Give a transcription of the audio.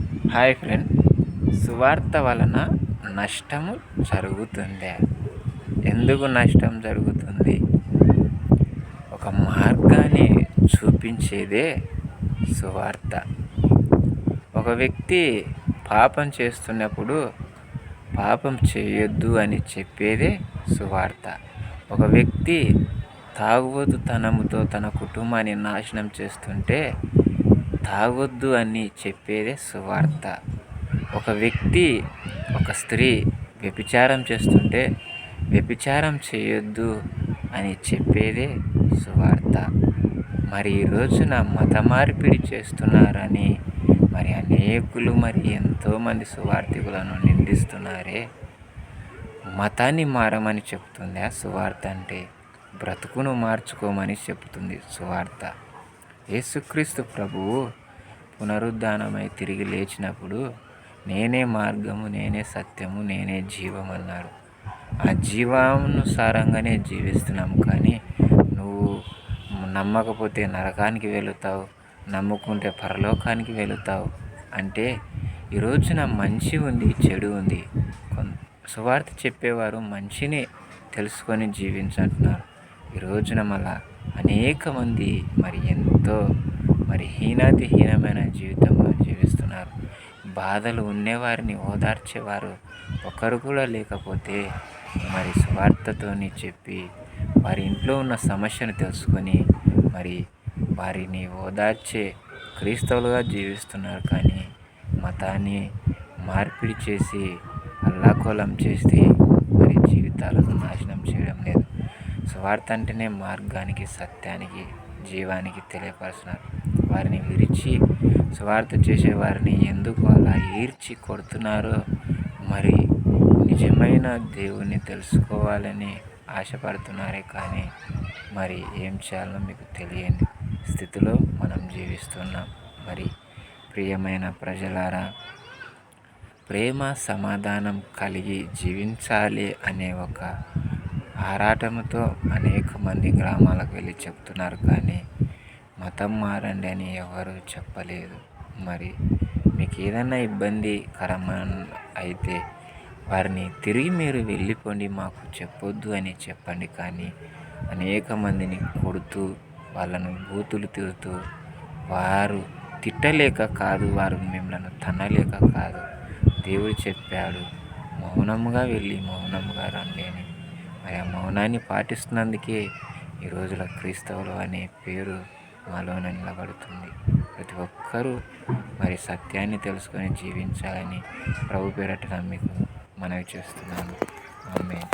Hi friend, సువార్త వలన నష్టము జరుగుతుందా? ఎందుకు నష్టం జరుగుతుంది? ఒక మార్గాన్ని చూపించేదే సువార్త. ఒక వ్యక్తి పాపం చేస్తున్నప్పుడు పాపం చేయొద్దు అని చెప్పేదే సువార్త. ఒక వ్యక్తి తాగుబోతుతనంతో తన కుటుంబాన్ని నాశనం చేస్తుంటే తాగొద్దు అని చెప్పేదే సువార్త. ఒక స్త్రీ వ్యభిచారం చేస్తుంటే వ్యభిచారం చేయొద్దు అని చెప్పేదే సువార్త. మరి ఈ రోజున మత మార్పిడి చేస్తున్నారని అనేకులు ఎంతోమంది సువార్థికులను నిందిస్తున్నారే. మతాన్ని మారమని చెప్తుంది ఆ సువార్త. అంటే బ్రతుకును మార్చుకోమని చెప్తుంది సువార్త. యేసుక్రీస్తు ప్రభువు పునరుద్ధానమై తిరిగి లేచినప్పుడు నేనే మార్గము, నేనే సత్యము, నేనే జీవం అన్నాడు. ఆ జీవానుసారంగానే జీవిస్తున్నాము. కానీ నువ్వు నమ్మకపోతే నరకానికి వెళుతావు, నమ్ముకుంటే పరలోకానికి వెళుతావు అంటే ఈ రోజున మంచి ఉంది, చెడు ఉంది. సువార్త చెప్పేవారు మంచిని తెలుసుకొని జీవించంటున్నారు. ఈ రోజున మళ్ళా అనేక మంది ఎంతో హీనాతిహీనమైన జీవితంలో జీవిస్తున్నారు. బాధలు ఉన్నవారిని ఓదార్చేవారు ఒకరు కూడా లేకపోతే సువార్తతోని చెప్పి వారి ఇంట్లో ఉన్న సమస్యను తెలుసుకొని వారిని ఓదార్చే క్రైస్తవులుగా జీవిస్తున్నారు. కానీ మతాన్ని మార్పిడి చేసి అల్లాకోలం చేసి జీవితాలను నాశనం చేయడం లేదు. సువార్త అంటేనే మార్గానికి, సత్యానికి, జీవానికి తెలియపరుస్తున్నారు. వారిని విరిచి సువార్త చేసే వారిని ఎందుకు అలా ఈడ్చి కొడుతున్నారో నిజమైన దేవుణ్ణి తెలుసుకోవాలని ఆశపడుతున్నారే. కానీ ఏం చేయాలో మీకు తెలియని స్థితిలో మనం జీవిస్తున్నాం. ప్రియమైన ప్రజలారా, ప్రేమ సమాధానం కలిగి జీవించాలి అనే ఒక ఆరాటంతో అనేక మంది గ్రామాలకు వెళ్ళి చెప్తున్నారు. కానీ మతం మారండి అని ఎవరు చెప్పలేదు. మీకు ఏదైనా ఇబ్బందికరమైన అయితే వారిని తిరిగి మీరు వెళ్ళిపోండి, మాకు చెప్పొద్దు అని చెప్పండి. కానీ అనేక మందిని కొడుతూ వాళ్ళను బూతులు తిడుతూ, వారు తిట్టలేక కాదు, వారు మిమ్మల్ని తన్నలేక కాదు, దేవుడు చెప్పాడు మౌనముగా వెళ్ళి మౌనముగా రండి అని. ఆ మౌనాన్ని పాటిస్తున్నందుకే ఈ రోజుల క్రైస్తవులు అనే పేరు మాలోన నిలబడుతుంది. ప్రతి ఒక్కరూ సత్యాన్ని తెలుసుకొని జీవించాలని ప్రభు పేరట మీకు మనవి చేస్తున్నాను. ఆమేన్.